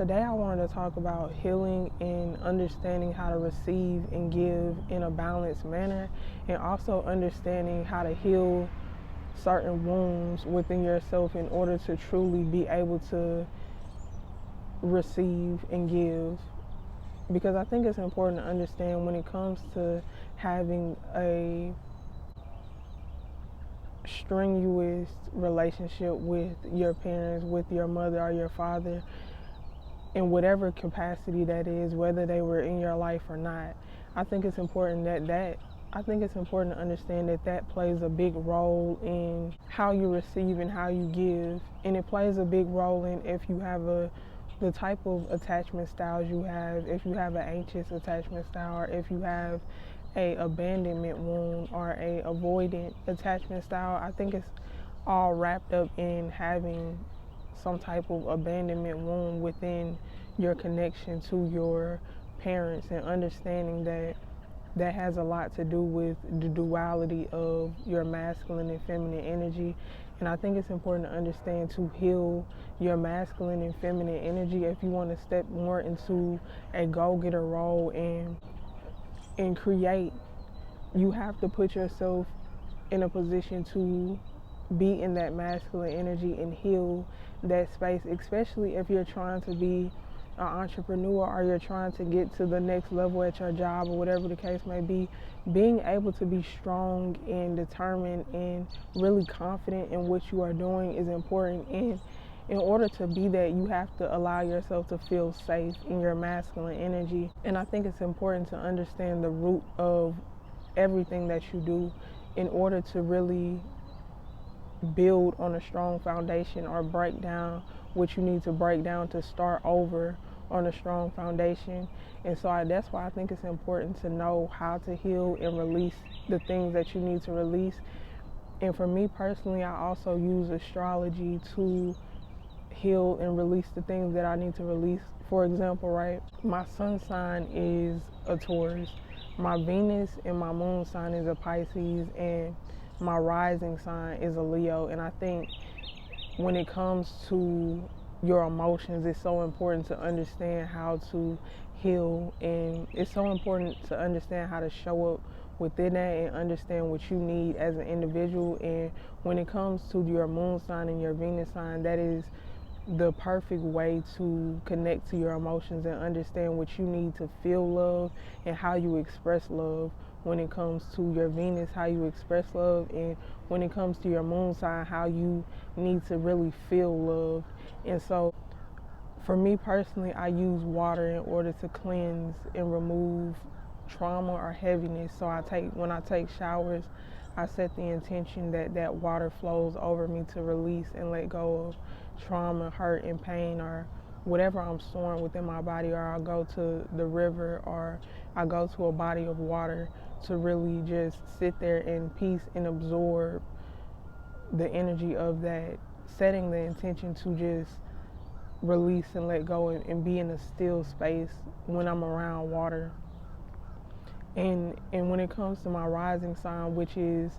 Today I wanted to talk about healing and understanding how to receive and give in a balanced manner, and also understanding how to heal certain wounds within yourself in order to truly be able to receive and give. Because I think it's important to understand when it comes to having a strenuous relationship with your parents, with your mother or your father, in whatever capacity that is, whether they were in your life or not. I think it's important to understand that that plays a big role in how you receive and how you give. And it plays a big role in if you have the type of attachment styles you have, if you have an anxious attachment style, or if you have a abandonment wound or a avoidant attachment style. I think it's all wrapped up in having some type of abandonment wound within your connection to your parents, and understanding that that has a lot to do with the duality of your masculine and feminine energy. And I think it's important to understand to heal your masculine and feminine energy if you want to step more into a go-getter role and create. You have to put yourself in a position to be in that masculine energy and heal that space, especially if you're trying to be an entrepreneur or you're trying to get to the next level at your job or whatever the case may be. Being able to be strong and determined and really confident in what you are doing is important. And in order to be that, you have to allow yourself to feel safe in your masculine energy. And I think it's important to understand the root of everything that you do in order to really build on a strong foundation, or break down what you need to break down to start over on a strong foundation. And so that's why I think it's important to know how to heal and release the things that you need to release. And for me personally, I also use astrology to heal and release the things that I need to release. For example, right, my sun sign is a Taurus, my Venus and my moon sign is a Pisces, and my rising sign is a Leo. And I think when it comes to your emotions, it's so important to understand how to heal, and it's so important to understand how to show up within that and understand what you need as an individual. And when it comes to your moon sign and your Venus sign, that is the perfect way to connect to your emotions and understand what you need to feel love and how you express love. When it comes to your Venus, how you express love, and when it comes to your moon sign, how you need to really feel love. And so for me personally, I use water in order to cleanse and remove trauma or heaviness. So when I take showers, I set the intention that that water flows over me to release and let go of trauma, hurt, and pain, or whatever I'm storing within my body. Or I go to the river, or I go to a body of water to really just sit there in peace and absorb the energy of that, setting the intention to just release and let go and be in a still space when I'm around water. And when it comes to my rising sign, which is,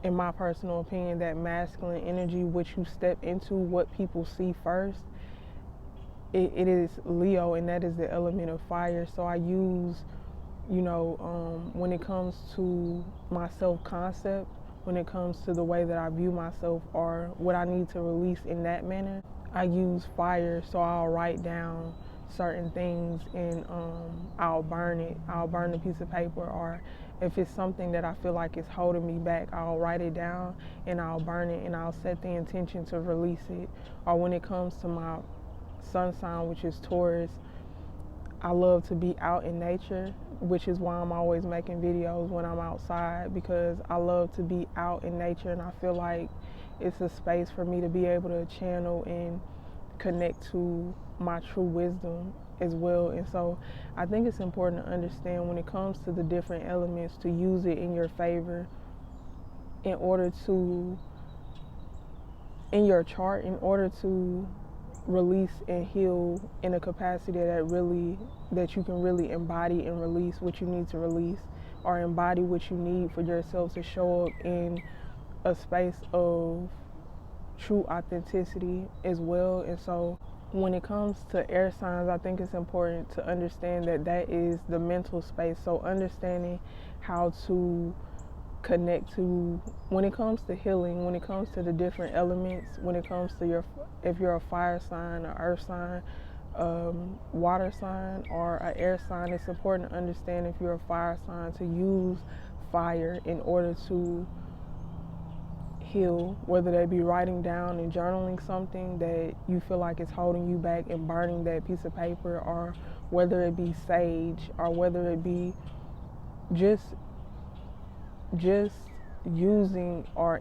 in my personal opinion, that masculine energy, which you step into what people see first, it is Leo, and that is the element of fire. So I use, when it comes to my self-concept, when it comes to the way that I view myself or what I need to release in that manner, I use fire. So I'll write down certain things and I'll burn it. I'll burn a piece of paper, or if it's something that I feel like is holding me back, I'll write it down and I'll burn it, and I'll set the intention to release it. Or when it comes to my sun sign, which is Taurus, I love to be out in nature, which is why I'm always making videos when I'm outside, because I love to be out in nature, and I feel like it's a space for me to be able to channel and connect to my true wisdom as well. And so I think it's important to understand when it comes to the different elements to use it in your favor in order to, in your chart, in order to release and heal in a capacity that you can really embody and release what you need to release, or embody what you need for yourself to show up in a space of true authenticity as well. And so when it comes to air signs, I think it's important to understand that that is the mental space. So understanding how to connect to, when it comes to healing, when it comes to the different elements, when it comes to your, if you're a fire sign, an earth sign, water sign, or an air sign, it's important to understand, if you're a fire sign, to use fire in order to heal, whether that be writing down and journaling something that you feel like is holding you back and burning that piece of paper, or whether it be sage, or whether it be just using or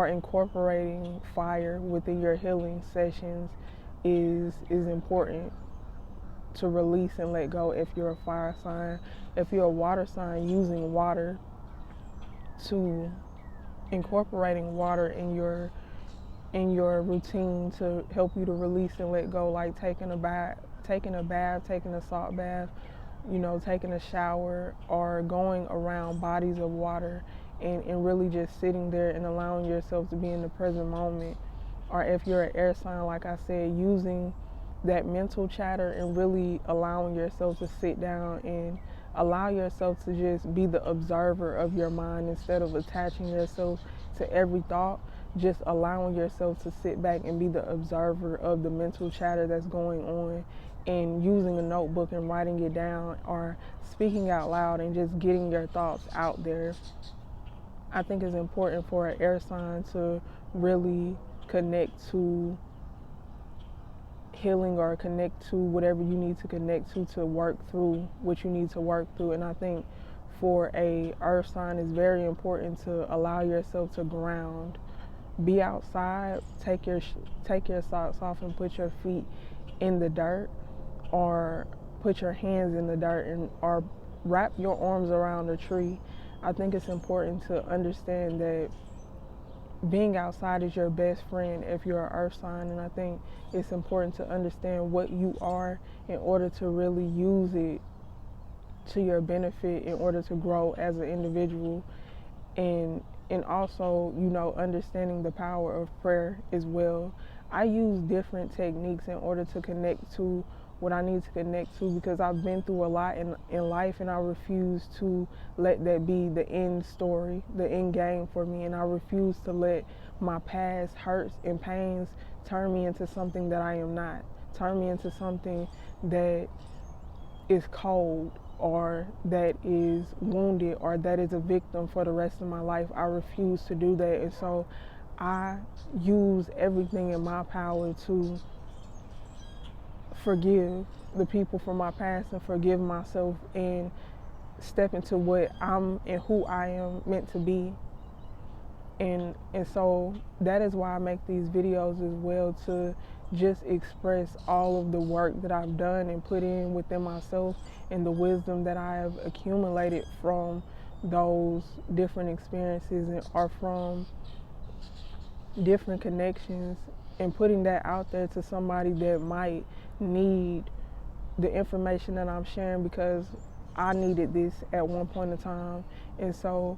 incorporating fire within your healing sessions is important to release and let go. If you're a fire sign, if you're a water sign, using water, to incorporating water in your routine to help you to release and let go, like taking a bath, taking a salt bath, taking a shower, or going around bodies of water, and really just sitting there and allowing yourself to be in the present moment. Or if you're an air sign, like I said, using that mental chatter and really allowing yourself to sit down and allow yourself to just be the observer of your mind instead of attaching yourself to every thought. Just allowing yourself to sit back and be the observer of the mental chatter that's going on, and using a notebook and writing it down, or speaking out loud and just getting your thoughts out there. I think it's important for an air sign to really connect to healing, or connect to whatever you need to connect to work through what you need to work through. And I think for a earth sign, it's very important to allow yourself to ground. Be outside, take your socks off and put your feet in the dirt, or put your hands in the dirt, or wrap your arms around a tree. I think it's important to understand that being outside is your best friend if you're an earth sign, and I think it's important to understand what you are in order to really use it to your benefit, in order to grow as an individual, and also, understanding the power of prayer as well. I use different techniques in order to connect to what I need to connect to, because I've been through a lot in life, and I refuse to let that be the end story, the end game for me. And I refuse to let my past hurts and pains turn me into something that I am not, turn me into something that is cold, or that is wounded, or that is a victim for the rest of my life. I refuse to do that. And so I use everything in my power to forgive the people from my past, and forgive myself, and step into what I'm and who I am meant to be. And so that is why I make these videos as well, to just express all of the work that I've done and put in within myself, and the wisdom that I have accumulated from those different experiences, or from different connections, and putting that out there to somebody that might need the information that I'm sharing, because I needed this at one point in time. And so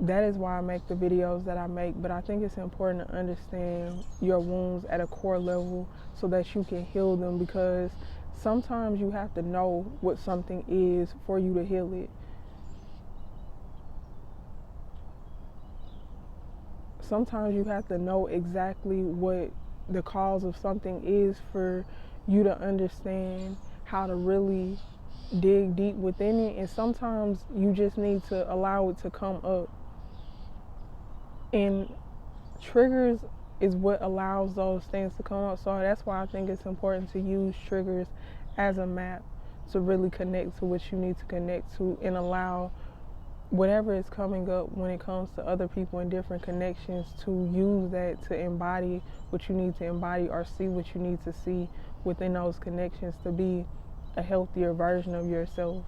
that is why I make the videos that I make. But I think it's important to understand your wounds at a core level so that you can heal them, because sometimes you have to know what something is for you to heal it. Sometimes you have to know exactly what the cause of something is for you to understand how to really dig deep within it. And sometimes you just need to allow it to come up. And triggers is what allows those things to come up. So that's why I think it's important to use triggers as a map to really connect to what you need to connect to, and allow whatever is coming up when it comes to other people and different connections, to use that to embody what you need to embody, or see what you need to see within those connections, to be a healthier version of yourself.